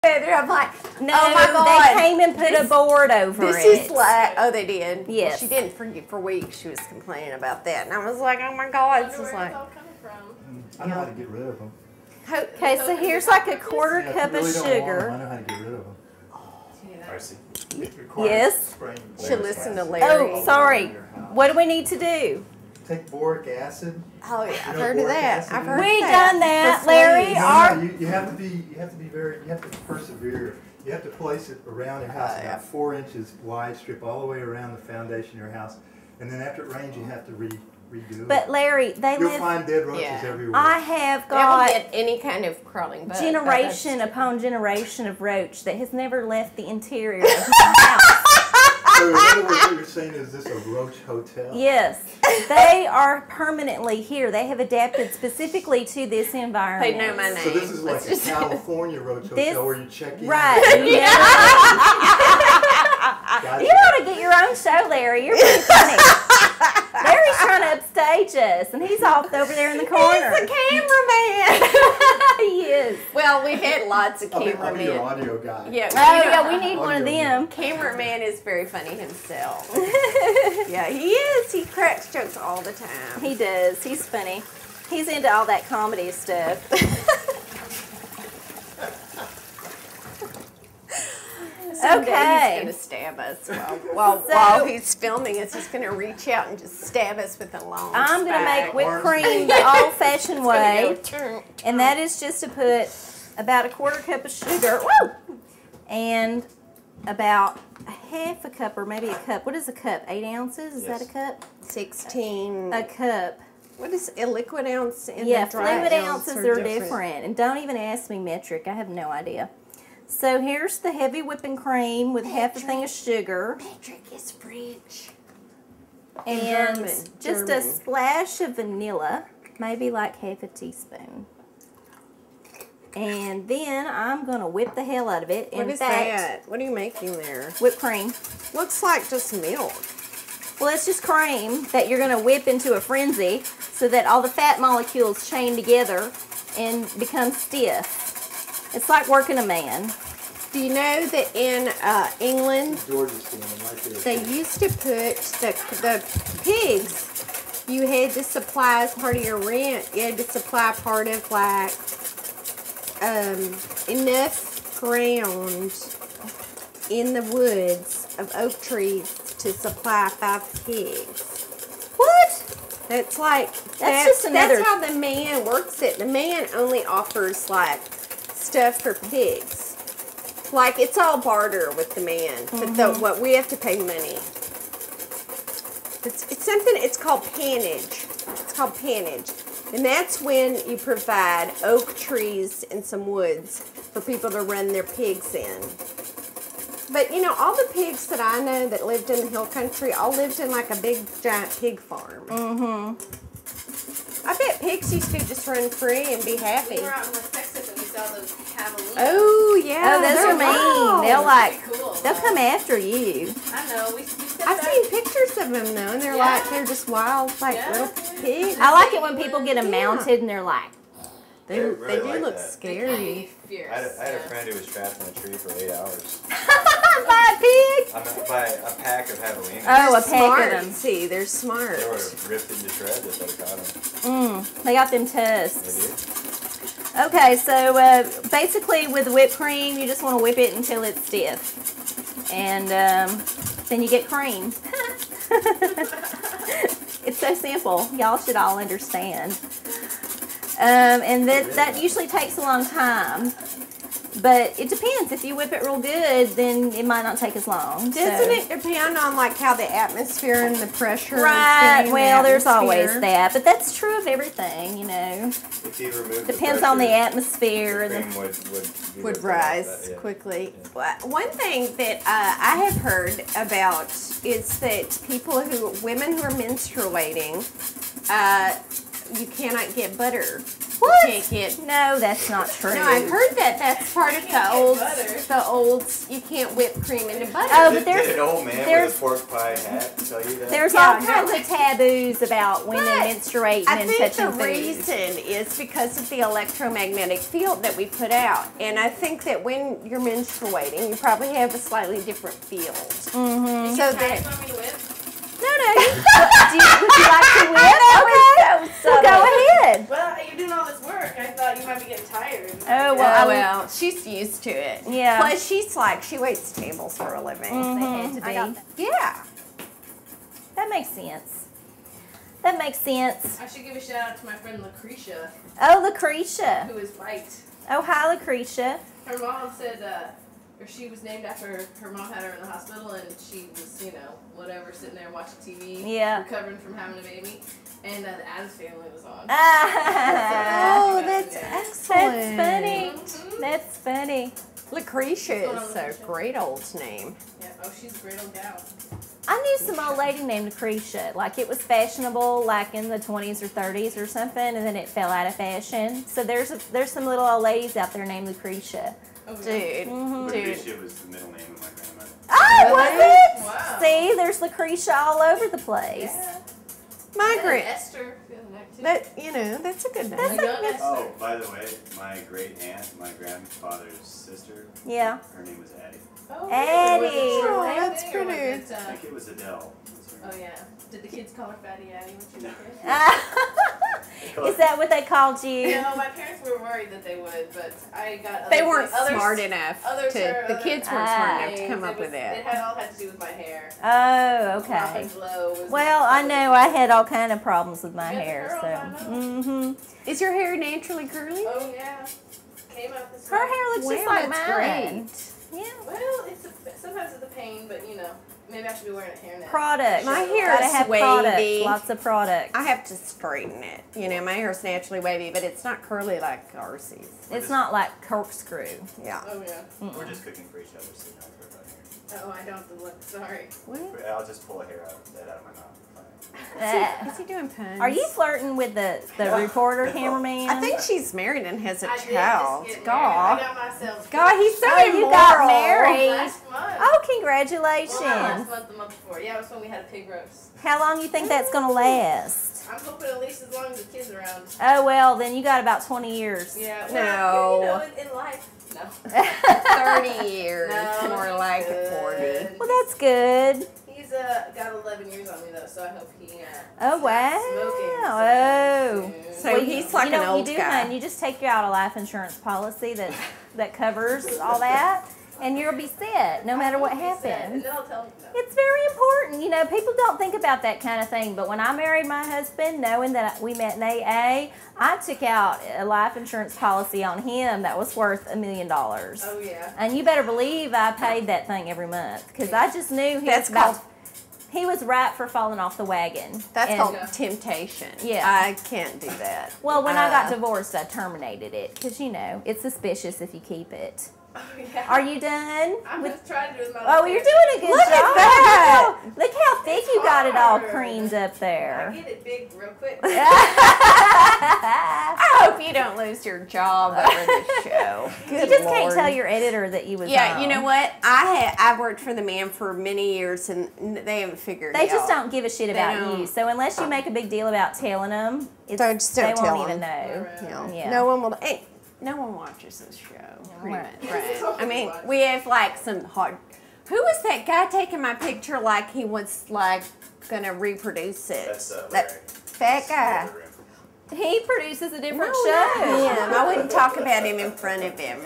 I'm like, no, oh my God. they came and put a board over it. This is like, oh, they did. Yes. Well, she didn't for weeks. She was complaining about that, and I was like, oh my God, this is like. It's all coming from. I know how to get rid of them. Okay, so here's like a quarter cup of I sugar. know how to get rid of them. Arcie. Yes. Should listen to Larry. Oh, sorry. What do we need to do? Take boric acid. Oh yeah, You I've know heard of boric that. acid? I've heard We of that. done that, For Larry. fleas. Our- You have to persevere. You have to place it around your house Yeah. about 4 inches wide, strip all the way around the foundation of your house, and then after it rains, you have to redo it. But Larry, they You'll live. find dead roaches Yeah. everywhere. I have That will got get any kind of crawling bug. generation upon generation of roach that has never left the interior of my house. So in other words, what you're saying is this a roach hotel? Yes, they are permanently here. They have adapted specifically to this environment. They know my name. So this is like Let's a just- California roach This- hotel where you check in. Right. Gotcha. You ought to get your own show, Larry. You're pretty funny. Larry's trying to upstage us, and he's off over there in the corner. He's the cameraman. He is. Well, we've had lots of I'll be your cameramen. audio guy. Yeah. Oh, you know, yeah, we need one of them. Cameraman is very funny himself. Yeah, he is. He cracks jokes all the time. He does. He's funny. He's into all that comedy stuff. Someday Okay. he's going to stab us while he's filming us. He's going to reach out and just stab us with a long I'm going to spike. make whipped cream the old-fashioned It's way, gonna go turn. and that is just to put about a quarter cup of sugar, woo, and about a half a cup or maybe a cup. What is a cup? 8 ounces? Is that a cup? 16. A cup. What is a liquid ounce and Yeah, a dry fluid ounce ounces are different. And don't even ask me metric. I have no idea. So here's the heavy whipping cream with half a thing of sugar. Metric is French. And German. just a splash of vanilla, maybe like half a teaspoon. And then I'm going to whip the hell out of it. What is that? What are you making there? Whipped cream. Looks like just milk. Well, it's just cream that you're going to whip into a frenzy so that all the fat molecules chain together and become stiff. It's like working a man. Do you know that in England, Georgia's standing right there. they used to put the pigs, you had to supply as part of your rent, you had to supply part of like enough ground in the woods of oak trees to supply 5 pigs. What? That's like, just another- that's how the man works it. The man only offers like stuff for pigs. Like it's all barter with the man, but what we have to pay money. It's something. It's called pannage. It's called pannage, and that's when you provide oak trees and some woods for people to run their pigs in. But you know, all the pigs that I know that lived in the hill country all lived in like a big giant pig farm. I bet pigs used to just run free and be happy. We were out in West Texas and we saw those javelinas. Oh yeah, Oh, those they're are mean. wild. They'll like, Pretty cool. they'll come after you. I know. We stepped I've out. seen pictures of them though, and they're like they're just wild, like Yeah. little pigs. I like it when people get them mounted and they're like, They really do like look that. scary. Fierce. I had a friend who was trapped in a tree for 8 hours. by a pig. I meant by a pack of javelinas. Oh, a They're pack smart. of them. See, they're smart. They would have ripped into shreds if they'd caught them. They got them They tusks. did. Okay, so basically with whipped cream, you just want to whip it until it's stiff. And then you get cream. It's so simple. Y'all should all understand. And that usually takes a long time. But it depends. If you whip it real good, then it might not take as long. Doesn't it depend on like how the atmosphere and the pressure? Right. is Well, there's always atmosphere? that. But that's true of everything, you know. If you remove Depends the on the pressure, atmosphere. the and cream Would be rise that, yeah. quickly. Well, one thing that I have heard about is that women who are menstruating, you cannot get butter. What? You can't get. No, that's not true. No, I've heard that that's part of You the can't get old. butter. The old. You can't whip cream into butter. Oh, but Did there's an old man there's- with a pork pie hat tell you that? There's Yeah, all no. kinds of taboos about women But menstruating I and think touching the food. reason is because of the electromagnetic field that we put out, and I think that when you're menstruating, you probably have a slightly different field. Mm-hmm. So Guys, that. want me to whip? No, would you like to whip? Okay. Well, go ahead. Well, you're doing all this work. I thought you might be getting tired. Oh, well, Oh, I- well, she's used to it. Yeah. Plus, she waits tables for a living. Mhm. I got that. Yeah. That makes sense. That makes sense. I should give a shout out to my friend Lucretia, Oh, Lucretia. who is white. Oh, hi, Lucretia. Her mom said, or she was named after her mom had her in the hospital, and she was, whatever, sitting there watching TV, Yeah. recovering from having a baby, and the Addams Family was on. Oh, that's That's excellent. funny. Mhm. That's funny. Lucretia is a great old name. Yeah. Oh, she's a great old gal. I knew some old lady named Lucretia. Like, it was fashionable, like in the 20s or 30s or something, and then it fell out of fashion. So there's some little old ladies out there named Lucretia. Oh, yeah. Dude. Mhm. Dude. Lucretia was the middle name of my grandmother. Oh, was Really? it? Wow. See, there's Lucretia all over the place. Yeah. My And great. Esther. the other night, too. That's a good name. A young Esther. Oh, by the way, my great aunt, my grandfather's sister, Yeah. her name was Addie. Oh, Addie. Was it her Oh, name that's thing, or was pretty. it, I think it was Adele. That's her oh, name. yeah. Did the kids call her Fatty Addie when she was a kid? Is that what they called you? No, my parents were worried that they would, but I got They other weren't things- others- smart enough others to. are The other kids weren't smart enough to things. come up It was- with It that. all had to do with my hair. Oh, Pop okay. and glow was Well, I know I had all kind of problems with my You got the hair, curls, so. I know. Mm-hmm. Is your hair naturally curly? Oh yeah, came out this Her way. hair looks just Wow, like that's mine. Yeah. Well, sometimes it's a pain, but maybe I should be wearing a hairnet. Product. My hair Gotta is have wavy. products. Lots of products. I have to straighten it. My hair's naturally wavy, but it's not curly like Arcie's. It's not like corkscrew. Yeah. Oh yeah. We're just cooking for each other, so you don't have to worry Oh, I don't have to look. Sorry. What? about it. I'll just pull a hair out of my mouth. Is he doing puns? Are you flirting with the reporter cameraman? I think she's married and has a I did child. just get married. I God. got myself. God, he's so Oh, you got immoral. married. Last month. Oh, Well, congratulations. not last month, the month before. Yeah, it was when we had a pig roast. How long you think that's going to last? I'm hoping at least as long as the kids are around. Oh, well, then you got about 20 years. Yeah. No. Well, in life. No. 30 years. No, More he's like good. 40. Well, that's good. He's got 11 years on me though, so I hope he. Oh, wow. Smoking. Oh. So he's like you know an what old you do, guy. hon? You just take you out a life insurance policy that covers all that, and you'll be set no matter what And happens. then I'll tell him. No. It's very important. People don't think about that kind of thing, but when I married my husband, knowing that we met in AA, I took out a life insurance policy on him that was worth $1 million. Oh yeah. And you better believe I paid that thing every month, because I just knew That's called he was ripe for falling off the wagon. That's And- called temptation. Yeah. I can't do that. Well, when I got divorced, I terminated it, because, it's suspicious if you keep it. Oh yeah. Are you done? I'm with- just trying to do with my. Oh, you're doing a good Look at job. that. Look how thick you got it all hard. creamed up I there. get it big real quick. I hope you don't lose your job over the show. You Good just can't Lord. tell your editor that you was Yeah, home. you know what? I worked for the man for many years, and they haven't figured They it just out. don't give a shit They about don't. you. So unless you make a big deal about telling them, Just don't they tell won't even 'em. know. You know, Yeah. no one will. Hey, no one watches this show. Pretty right. much, right? I mean, we have like some hard. Who was that guy taking my picture like he was like gonna reproduce it? That's Larry. That fat guy. He produces a different No, show. not him. I wouldn't talk about him in front of him.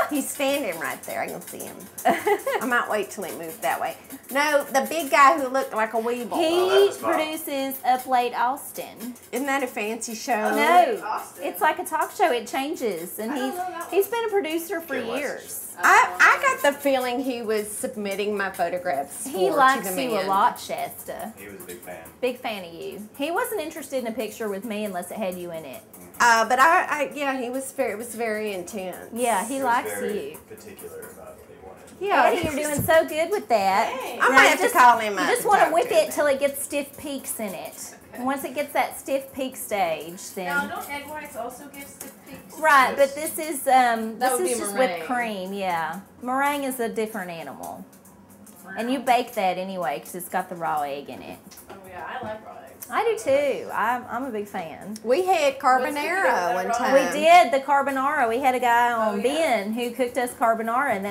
He's standing right there. I can see him. I might wait till he moved that way. No, the big guy who looked like a weeble. He that was Bob. produces Up Late Austin. Isn't that a fancy show? No, Austin. it's like a talk show. It changes, and I don't know that he's been a producer for Kim West. years. I got the feeling he was submitting my photographs. He to likes the you a man. lot, Shasta. He was a big fan. Big fan of you. He wasn't interested in a picture with me unless it had you in it. But yeah, he was very. It was very intense. Yeah, he was likes very you. particular about what he wanted Yeah. Eddie, you're doing so good with that. Hey. I might have to call him up. You just and want to talk whip to it him. till it gets stiff peaks in it. Okay. And once it gets that stiff peak stage, then Now, don't egg whites also give stiff peaks? right. But this is would be just whipped meringue. cream. Yeah, meringue is a different animal, and you bake that anyway because it's got the raw egg in it. Oh yeah, I like raw eggs. I do too. I'm a big fan. We had What's carbonara the one deal? time. We did the carbonara. We had a guy on Oh, yeah. Ben who cooked us carbonara, and that's